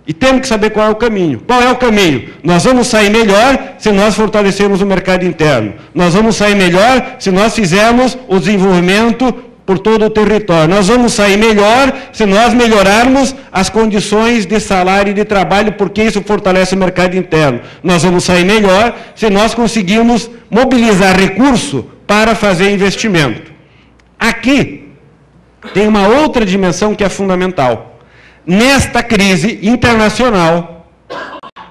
e temos que saber qual é o caminho. Qual é o caminho? Nós vamos sair melhor se nós fortalecermos o mercado interno. Nós vamos sair melhor se nós fizermos o desenvolvimento por todo o território. Nós vamos sair melhor se nós melhorarmos as condições de salário e de trabalho, porque isso fortalece o mercado interno. Nós vamos sair melhor se nós conseguirmos mobilizar recurso para fazer investimento. Aqui tem uma outra dimensão que é fundamental. Nesta crise internacional,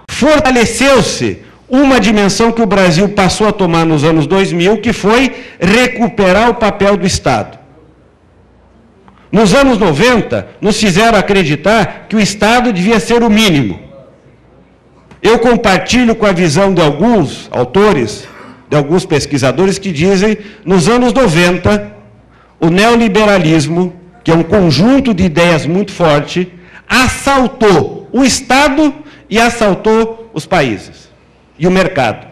fortaleceu-se uma dimensão que o Brasil passou a tomar nos anos 2000, que foi recuperar o papel do Estado. Nos anos 90, nos fizeram acreditar que o Estado devia ser o mínimo. Eu compartilho com a visão de alguns autores, de alguns pesquisadores que dizem, nos anos 90, o neoliberalismo, que é um conjunto de ideias muito forte, assaltou o Estado e assaltou os países e o mercado.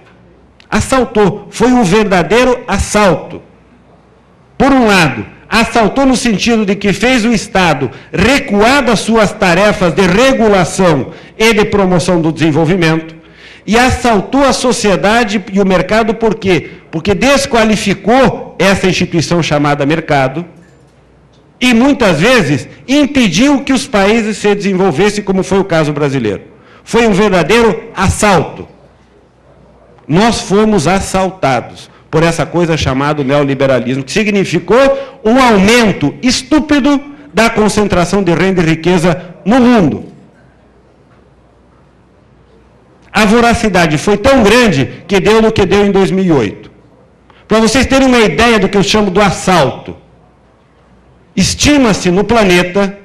Assaltou, foi um verdadeiro assalto. Por um lado, assaltou no sentido de que fez o Estado recuar das suas tarefas de regulação e de promoção do desenvolvimento, e assaltou a sociedade e o mercado por quê? Porque desqualificou essa instituição chamada mercado, e muitas vezes impediu que os países se desenvolvessem, como foi o caso brasileiro. Foi um verdadeiro assalto. Nós fomos assaltados por essa coisa chamada neoliberalismo, que significou um aumento estúpido da concentração de renda e riqueza no mundo. A voracidade foi tão grande que deu no que deu em 2008. Para vocês terem uma ideia do que eu chamo do assalto, estima-se no planeta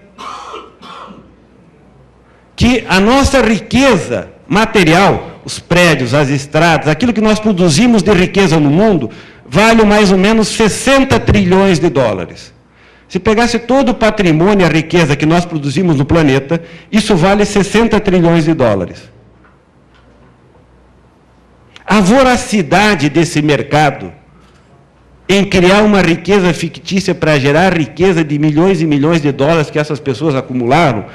que a nossa riqueza material, os prédios, as estradas, aquilo que nós produzimos de riqueza no mundo, vale mais ou menos 60 trilhões de dólares. Se pegasse todo o patrimônio e a riqueza que nós produzimos no planeta, isso vale 60 trilhões de dólares. A voracidade desse mercado em criar uma riqueza fictícia para gerar riqueza de milhões e milhões de dólares que essas pessoas acumularam,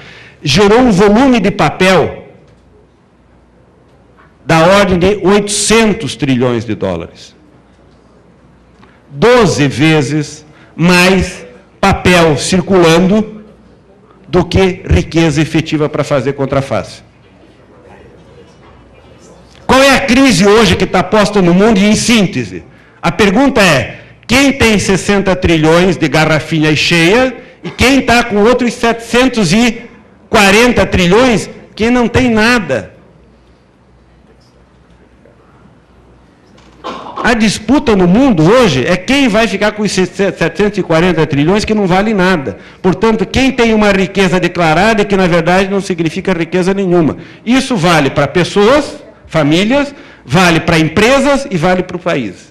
gerou um volume de papel da ordem de 800 trilhões de dólares. 12 vezes mais papel circulando do que riqueza efetiva para fazer contraface. Qual é a crise hoje que está posta no mundo? E, em síntese, a pergunta é, quem tem 60 trilhões de garrafinha cheia e quem está com outros 740 trilhões que não tem nada? A disputa no mundo hoje é quem vai ficar com os 740 trilhões que não vale nada. Portanto, quem tem uma riqueza declarada e que, na verdade, não significa riqueza nenhuma. Isso vale para pessoas, famílias, vale para empresas e vale para o país.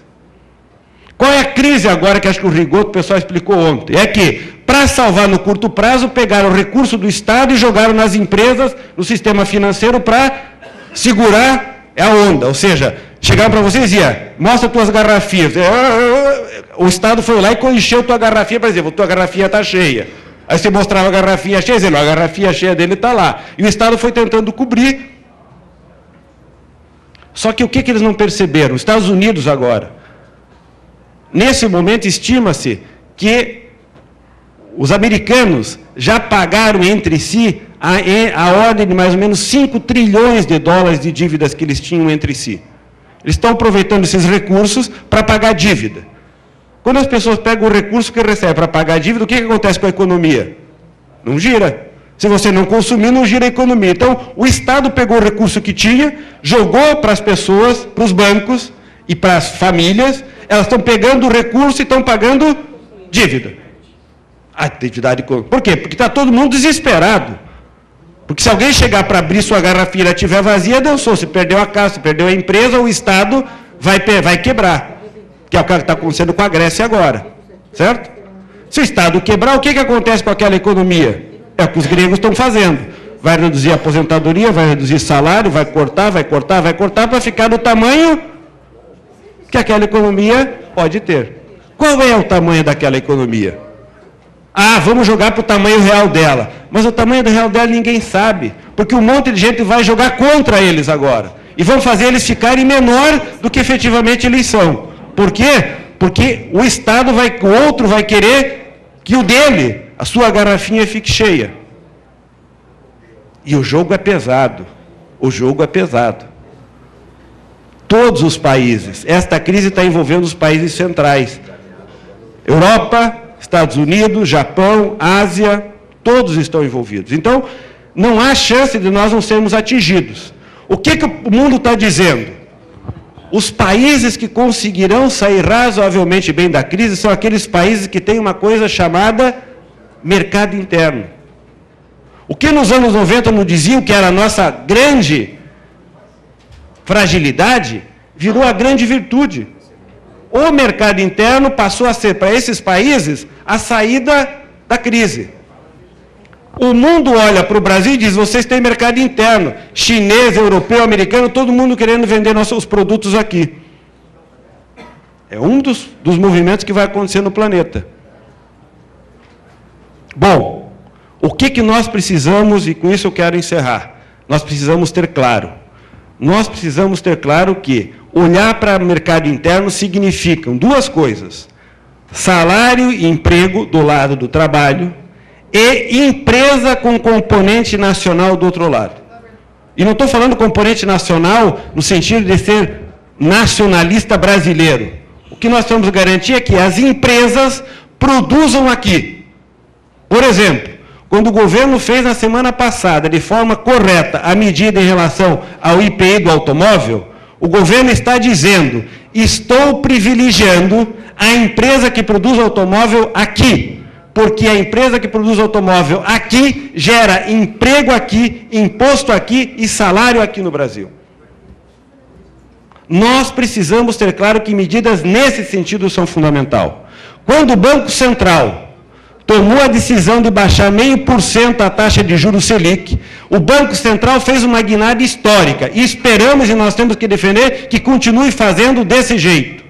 Qual é a crise agora, que acho que o Rigoto, o pessoal explicou ontem? É que, para salvar no curto prazo, pegaram o recurso do Estado e jogaram nas empresas, no sistema financeiro, para segurar a onda. Ou seja, chegaram para vocês e diziam, mostra tuas garrafinhas. O Estado foi lá e encheu tua garrafinha para dizer, tua garrafinha está cheia. Aí você mostrava a garrafinha cheia, dizendo, a garrafinha cheia dele está lá. E o Estado foi tentando cobrir. Só que o que eles não perceberam? Os Estados Unidos agora, nesse momento, estima-se que os americanos já pagaram entre si a ordem de mais ou menos 5 trilhões de dólares de dívidas que eles tinham entre si. Eles estão aproveitando esses recursos para pagar dívida. Quando as pessoas pegam o recurso que recebem para pagar a dívida, o que acontece com a economia? Não gira. Se você não consumir, não gira a economia. Então, o Estado pegou o recurso que tinha, jogou para as pessoas, para os bancos e para as famílias, elas estão pegando o recurso e estão pagando dívida. Atividade econômica. Por quê? Porque está todo mundo desesperado. Porque se alguém chegar para abrir sua garrafinha e ela estiver vazia, dançou. Se perdeu a casa, se perdeu a empresa, o Estado vai quebrar. Que é o que está acontecendo com a Grécia agora. Certo? Se o Estado quebrar, o que acontece com aquela economia? É o que os gregos estão fazendo. Vai reduzir a aposentadoria, vai reduzir salário, vai cortar, para ficar no tamanho que aquela economia pode ter. Qual é o tamanho daquela economia? Ah, vamos jogar para o tamanho real dela. Mas o tamanho real dela ninguém sabe, porque um monte de gente vai jogar contra eles agora. E vão fazer eles ficarem menor do que efetivamente eles são. Por quê? Porque o Estado o outro vai querer que o dele, a sua garrafinha, fique cheia. E o jogo é pesado. O jogo é pesado. Todos os países. Esta crise está envolvendo os países centrais. Europa, Estados Unidos, Japão, Ásia, todos estão envolvidos. Então, não há chance de nós não sermos atingidos. O que o mundo está dizendo? Os países que conseguirão sair razoavelmente bem da crise são aqueles países que têm uma coisa chamada mercado interno. O que nos anos 90 nos diziam que era a nossa grande fragilidade, virou a grande virtude. O mercado interno passou a ser, para esses países, a saída da crise. O mundo olha para o Brasil e diz, vocês têm mercado interno, chinês, europeu, americano, todo mundo querendo vender nossos produtos aqui. É um dos movimentos que vai acontecer no planeta. Bom, o que nós precisamos, e com isso eu quero encerrar, nós precisamos ter claro. Nós precisamos ter claro que olhar para o mercado interno significam duas coisas: salário e emprego do lado do trabalho e empresa com componente nacional do outro lado. E não estou falando componente nacional no sentido de ser nacionalista brasileiro. O que nós temos garantir é que as empresas produzam aqui. Por exemplo, quando o governo fez na semana passada, de forma correta, a medida em relação ao IPI do automóvel, o governo está dizendo, estou privilegiando a empresa que produz automóvel aqui, porque a empresa que produz automóvel aqui gera emprego aqui, imposto aqui e salário aqui no Brasil. Nós precisamos ter claro que medidas nesse sentido são fundamentais. Quando o Banco Central tomou a decisão de baixar 0,5% a taxa de juros Selic, o Banco Central fez uma guinada histórica, e esperamos, e nós temos que defender, que continue fazendo desse jeito.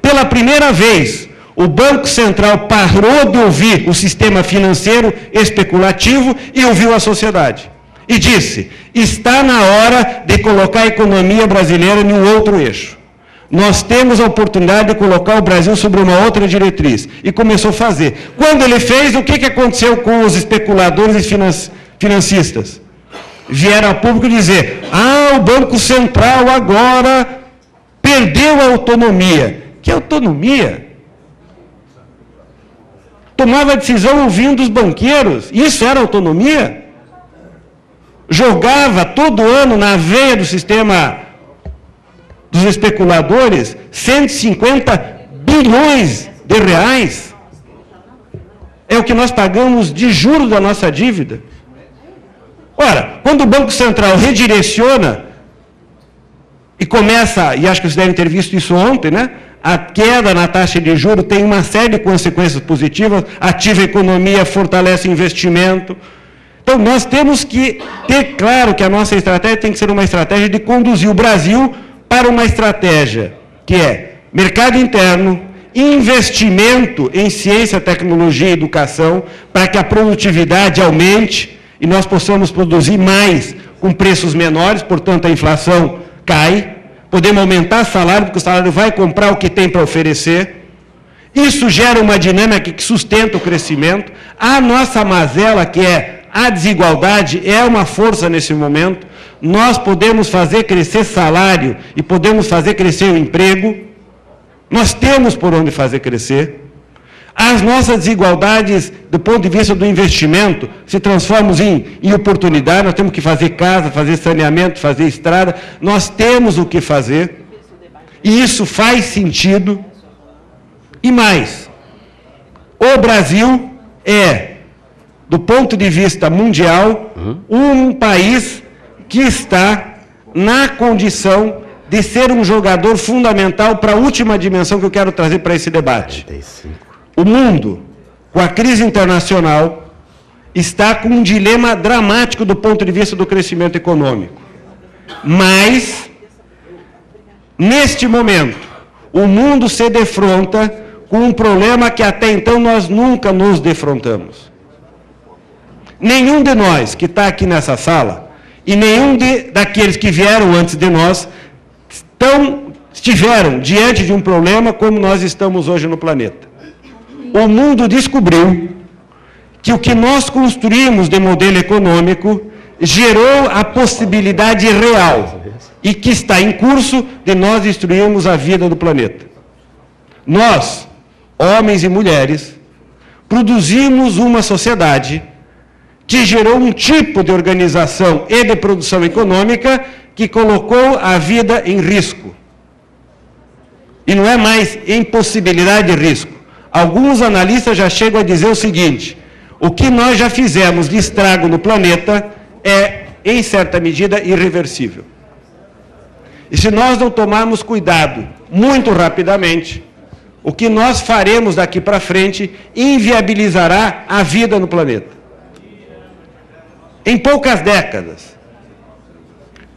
Pela primeira vez, o Banco Central parou de ouvir o sistema financeiro especulativo e ouviu a sociedade. E disse, está na hora de colocar a economia brasileira em um outro eixo. Nós temos a oportunidade de colocar o Brasil sobre uma outra diretriz. E começou a fazer. Quando ele fez, o que aconteceu com os especuladores e financistas? Vieram a público dizer, o Banco Central agora perdeu a autonomia. Que autonomia? Tomava decisão ouvindo os banqueiros. Isso era autonomia? Jogava todo ano na veia do sistema dos especuladores 150 bilhões de reais. É o que nós pagamos de juros da nossa dívida. Ora, quando o Banco Central redireciona e começa, e acho que vocês devem ter visto isso ontem, né? A queda na taxa de juros tem uma série de consequências positivas, ativa a economia, fortalece o investimento. Então, nós temos que ter claro que a nossa estratégia tem que ser uma estratégia de conduzir o Brasil para uma estratégia que é mercado interno, investimento em ciência, tecnologia e educação, para que a produtividade aumente e nós possamos produzir mais com preços menores, portanto a inflação cai, podemos aumentar o salário, porque o salário vai comprar o que tem para oferecer. Isso gera uma dinâmica que sustenta o crescimento. A nossa mazela, que é a desigualdade, é uma força nesse momento. Nós podemos fazer crescer salário e podemos fazer crescer o emprego. Nós temos por onde fazer crescer. As nossas desigualdades, do ponto de vista do investimento, se transformam em oportunidade. Nós temos que fazer casa, fazer saneamento, fazer estrada. Nós temos o que fazer. E isso faz sentido. E mais, o Brasil é, do ponto de vista mundial, um país que está na condição de ser um jogador fundamental para a última dimensão que eu quero trazer para esse debate. O mundo, com a crise internacional, está com um dilema dramático do ponto de vista do crescimento econômico. Mas, neste momento, o mundo se defronta com um problema que até então nós nunca nos defrontamos. Nenhum de nós que está aqui nessa sala, e nenhum daqueles que vieram antes de nós, estiveram diante de um problema como nós estamos hoje no planeta. O mundo descobriu que o que nós construímos de modelo econômico gerou a possibilidade real e que está em curso de nós destruirmos a vida do planeta. Nós, homens e mulheres, produzimos uma sociedade que gerou um tipo de organização e de produção econômica que colocou a vida em risco. E não é mais em possibilidade de risco. Alguns analistas já chegam a dizer o seguinte: o que nós já fizemos de estrago no planeta é, em certa medida, irreversível. E se nós não tomarmos cuidado muito rapidamente, o que nós faremos daqui para frente inviabilizará a vida no planeta. Em poucas décadas,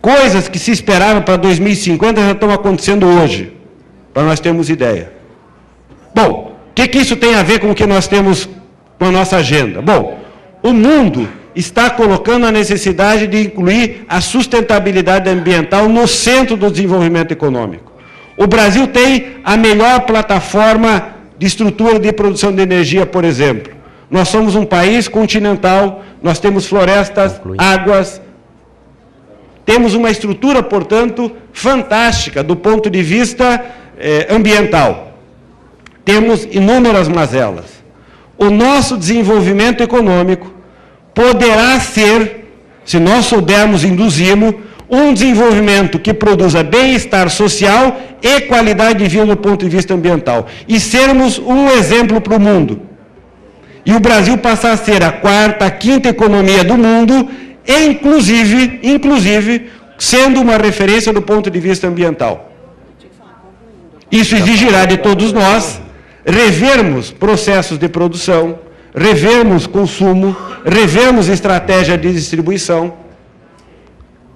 coisas que se esperavam para 2050 já estão acontecendo hoje, para nós termos ideia. Bom, o que isso tem a ver com o que nós temos com a nossa agenda? Bom, o mundo está colocando a necessidade de incluir a sustentabilidade ambiental no centro do desenvolvimento econômico. O Brasil tem a melhor plataforma de estrutura de produção de energia, por exemplo. Nós somos um país continental, nós temos florestas, águas, temos uma estrutura, portanto, fantástica do ponto de vista ambiental. Temos inúmeras mazelas. O nosso desenvolvimento econômico poderá ser, se nós soubermos induzir-lo, um desenvolvimento que produza bem-estar social e qualidade de vida do ponto de vista ambiental. E sermos um exemplo para o mundo. E o Brasil passar a ser a quarta, a quinta economia do mundo, inclusive sendo uma referência do ponto de vista ambiental. Isso exigirá de todos nós revermos processos de produção, revermos consumo, revermos estratégia de distribuição.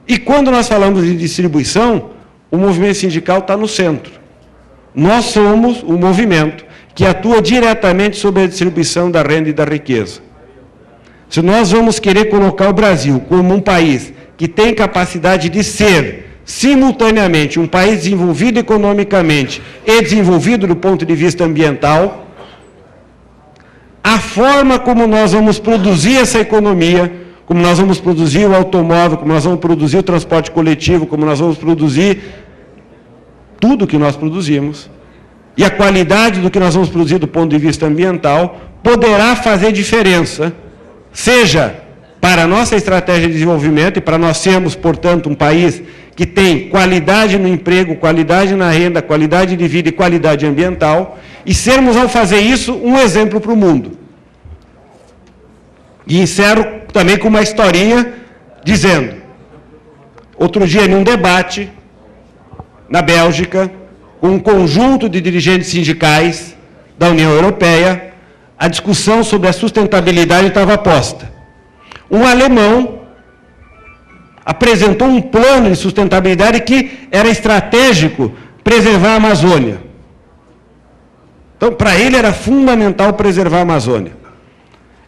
E quando nós falamos de distribuição, o movimento sindical está no centro. Nós somos um movimento que atua diretamente sobre a distribuição da renda e da riqueza. Se nós vamos querer colocar o Brasil como um país que tem capacidade de ser, simultaneamente, um país desenvolvido economicamente e desenvolvido do ponto de vista ambiental, a forma como nós vamos produzir essa economia, como nós vamos produzir o automóvel, como nós vamos produzir o transporte coletivo, como nós vamos produzir tudo que nós produzimos, e a qualidade do que nós vamos produzir do ponto de vista ambiental, poderá fazer diferença, seja para a nossa estratégia de desenvolvimento, e para nós sermos, portanto, um país que tem qualidade no emprego, qualidade na renda, qualidade de vida e qualidade ambiental, e sermos, ao fazer isso, um exemplo para o mundo. E encerro também com uma historinha, dizendo, outro dia, num debate, na Bélgica, com um conjunto de dirigentes sindicais da União Europeia, a discussão sobre a sustentabilidade estava posta. Um alemão apresentou um plano de sustentabilidade que era estratégico preservar a Amazônia. Então, para ele era fundamental preservar a Amazônia.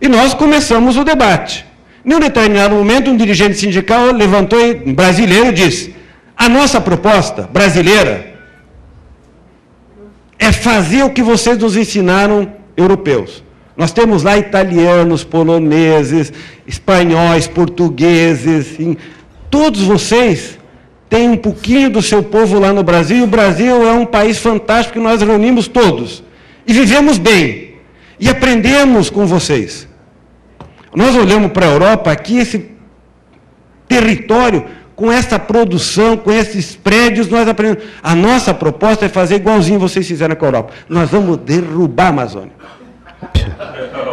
E nós começamos o debate. Em um determinado momento, um dirigente sindical levantou, brasileiro, e disse: a nossa proposta brasileira é fazer o que vocês nos ensinaram, europeus. Nós temos lá italianos, poloneses, espanhóis, portugueses, todos vocês têm um pouquinho do seu povo lá no Brasil, e o Brasil é um país fantástico que nós reunimos todos, e vivemos bem. E aprendemos com vocês. Nós olhamos para a Europa, aqui, esse território, com essa produção, com esses prédios, nós aprendemos. A nossa proposta é fazer igualzinho vocês fizeram com a Europa. Nós vamos derrubar a Amazônia.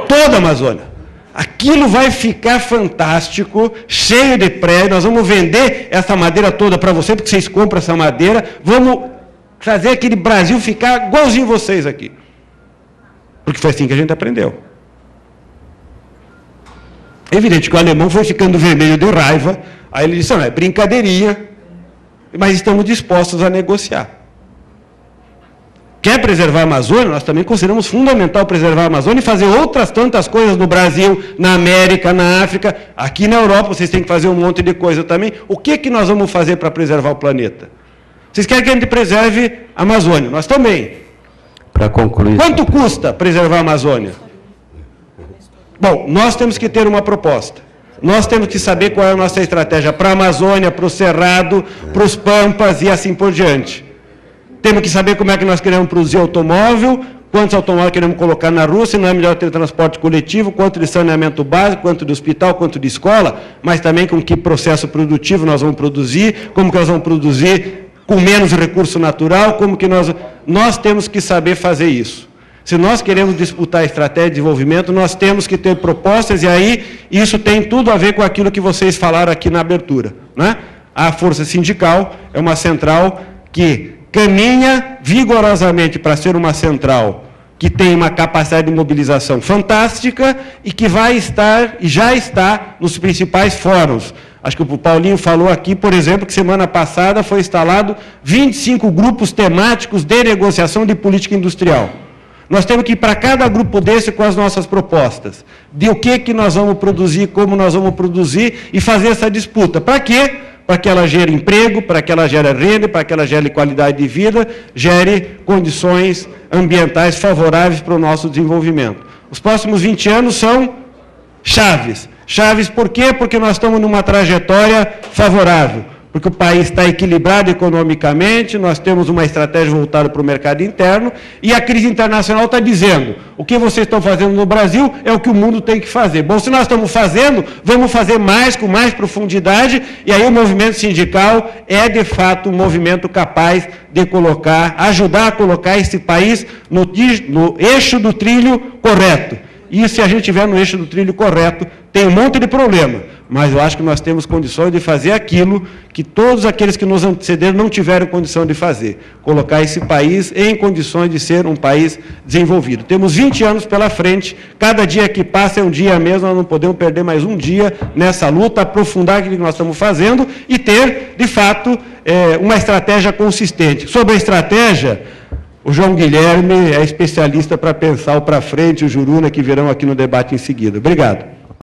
Toda a Amazônia. Aquilo vai ficar fantástico, cheio de prédio, nós vamos vender essa madeira toda para você, porque vocês compram essa madeira, vamos fazer aquele Brasil ficar igualzinho vocês aqui. Porque foi assim que a gente aprendeu. É evidente que o alemão foi ficando vermelho de raiva, aí ele disse, não, é brincadeirinha, mas estamos dispostos a negociar. Quer preservar a Amazônia? Nós também consideramos fundamental preservar a Amazônia e fazer outras tantas coisas no Brasil, na América, na África, aqui na Europa, vocês têm que fazer um monte de coisa também. O que nós vamos fazer para preservar o planeta? Vocês querem que a gente preserve a Amazônia? Nós também. Para concluir... Quanto custa preservar a Amazônia? Bom, nós temos que ter uma proposta. Nós temos que saber qual é a nossa estratégia para a Amazônia, para o Cerrado, para os Pampas e assim por diante. Temos que saber como é que nós queremos produzir automóvel, quantos automóveis queremos colocar na rua, se não é melhor ter transporte coletivo, quanto de saneamento básico, quanto de hospital, quanto de escola, mas também com que processo produtivo nós vamos produzir, como que nós vamos produzir com menos recurso natural, como que nós temos que saber fazer isso. Se nós queremos disputar a estratégia de desenvolvimento, nós temos que ter propostas, e aí isso tem tudo a ver com aquilo que vocês falaram aqui na abertura, né? A Força Sindical é uma central que caminha vigorosamente para ser uma central que tem uma capacidade de mobilização fantástica e que vai estar, e já está, nos principais fóruns. Acho que o Paulinho falou aqui, por exemplo, que semana passada foi instalado 25 grupos temáticos de negociação de política industrial. Nós temos que ir para cada grupo desse com as nossas propostas, de o que nós vamos produzir, como nós vamos produzir, e fazer essa disputa. Para quê? Para que ela gere emprego, para que ela gere renda, para que ela gere qualidade de vida, gere condições ambientais favoráveis para o nosso desenvolvimento. Os próximos 20 anos são chaves. Chaves por quê? Porque nós estamos numa trajetória favorável, porque o país está equilibrado economicamente, nós temos uma estratégia voltada para o mercado interno, e a crise internacional está dizendo, o que vocês estão fazendo no Brasil é o que o mundo tem que fazer. Bom, se nós estamos fazendo, vamos fazer mais, com mais profundidade, e aí o movimento sindical é, de fato, um movimento capaz de ajudar a colocar esse país no eixo do trilho correto. E se a gente estiver no eixo do trilho correto, tem um monte de problema, mas eu acho que nós temos condições de fazer aquilo que todos aqueles que nos antecederam não tiveram condição de fazer, colocar esse país em condições de ser um país desenvolvido. Temos 20 anos pela frente, cada dia que passa é um dia mesmo, nós não podemos perder mais um dia nessa luta, aprofundar aquilo que nós estamos fazendo e ter, de fato, uma estratégia consistente. Sobre a estratégia, o João Guilherme é especialista para pensar o para frente, o Juruna, que virão aqui no debate em seguida. Obrigado.